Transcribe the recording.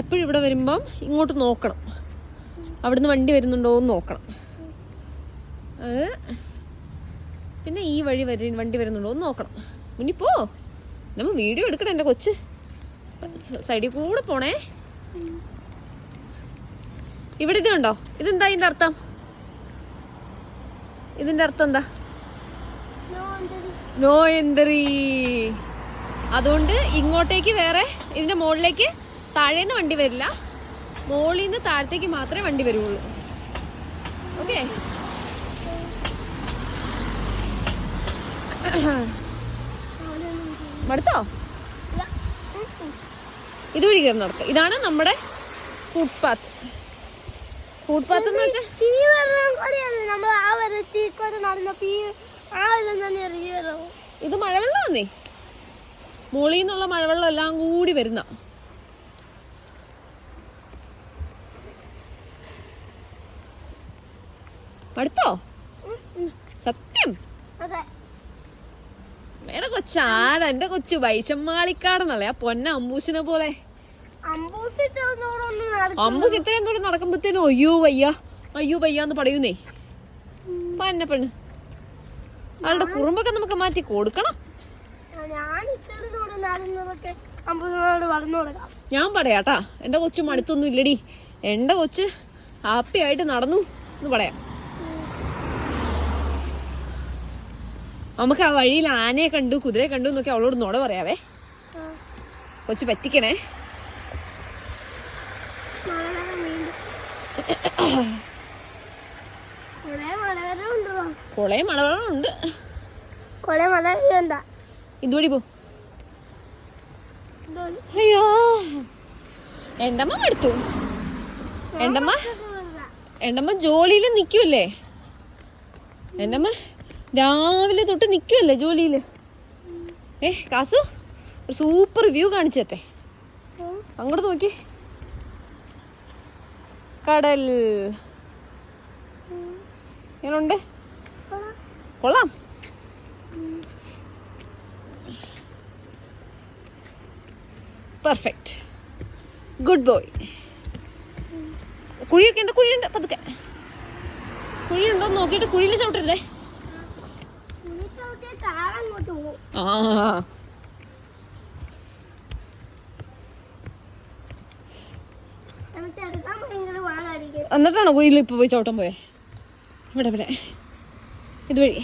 എപ്പോഴും ഇവിടെ വരുമ്പം ഇങ്ങോട്ട് നോക്കണം, അവിടുന്ന് വണ്ടി വരുന്നുണ്ടോ എന്ന് നോക്കണം. അത് പിന്നെ ഈ വഴി വണ്ടി വരുന്നുണ്ടോ എന്ന് നോക്കണം. മുന്നിപ്പോ നമ്മൾ വീഡിയോ എടുക്കണം. എൻ്റെ കൊച്ച് സൈഡിൽ കൂടെ പോണേ. ഇവിടെ ഇത് കണ്ടോ? ഇതെന്താ ഇതിൻ്റെ അർത്ഥം? ഇതിൻ്റെ അർത്ഥം എന്താ? No entry. അതുകൊണ്ട് ഇങ്ങോട്ടേക്ക് വേറെ, ഇതിന്റെ മുകളിലേക്ക് താഴേന്ന് വണ്ടി വരില്ല, മുകളിൽ നിന്ന് താഴത്തേക്ക് മാത്രമേ വണ്ടി വരുള്ളൂ. ഓക്കെ, മടുത്തോ? ഇതുവഴി കയറി നടക്കുക. ഇതാണ് നമ്മുടെ ഫുട്പാത്ത്. ഫുട്പാത്ത് എന്ന് വെച്ചാൽ ഇത് മഴവെള്ളമാന്നേ, മുകളിൽ നിന്നുള്ള മഴവെള്ളം എല്ലാം കൂടി വരുന്ന. അടുത്തോ? സത്യം വേറെ കൊച്ചാരാ? എന്റെ കൊച്ചു വൈശമ്മാളിക്കാടെന്നല്ലേ, ആ പൊന്ന അമ്പൂസിനെ പോലെ. അമ്പൂസ് ഇത്രയും ദൂരം നടക്കുമ്പോഴത്തേനും അയ്യോ വയ്യ അയ്യോ വയ്യാന്ന് പറയുന്നേ. പന്ന പെണ്ണ്, അവളുടെ കുറുമ്പൊക്കെ നമുക്ക് മാറ്റി കൊടുക്കണം. ഞാൻ പറയാട്ടാ, എന്റെ കൊച്ചു മടുത്തൊന്നും ഇല്ലടി, എന്റെ കൊച്ച് ഹാപ്പി ആയിട്ട് നടന്നു എന്ന് പറയാം. നമുക്ക് ആ വഴിയിൽ ആനയെ കണ്ടു കുതിരയെ കണ്ടു എന്നൊക്കെ അവളോട് നോട പറയാവേ. കൊച്ചു പറ്റിക്കണേ. കൊളേ മലവെള്ളമുണ്ട്. ഇതുവഴി പോ. അയ്യോ, എന്റമ്മ എടുത്തു. എന്റമ്മ ജോലിയിൽ നിൽക്കുമല്ലേ? എന്റമ്മ രാവിലെ തൊട്ട് നിൽക്കുമല്ലേ ജോലിയില്. കാസു ഒരു സൂപ്പർ വ്യൂ കാണിച്ചേ. അങ്ങോട്ട് നോക്കി, കടൽ എങ്ങനുണ്ട്? കൊള്ളാം. Perfect, good boy. കുഴിയൊക്കെ ഉണ്ട്, കുഴിയുണ്ട്, പതുക്കെ കുഴിയുണ്ടോ നോക്കിയിട്ട് കുഴിയിൽ ചവിട്ടരുതേ. എന്നിട്ടാണോ കുഴിയിൽ ഇപ്പൊ പോയി ചവിട്ടാൻ പോയെ? ഇവിടെ ഇതുവഴി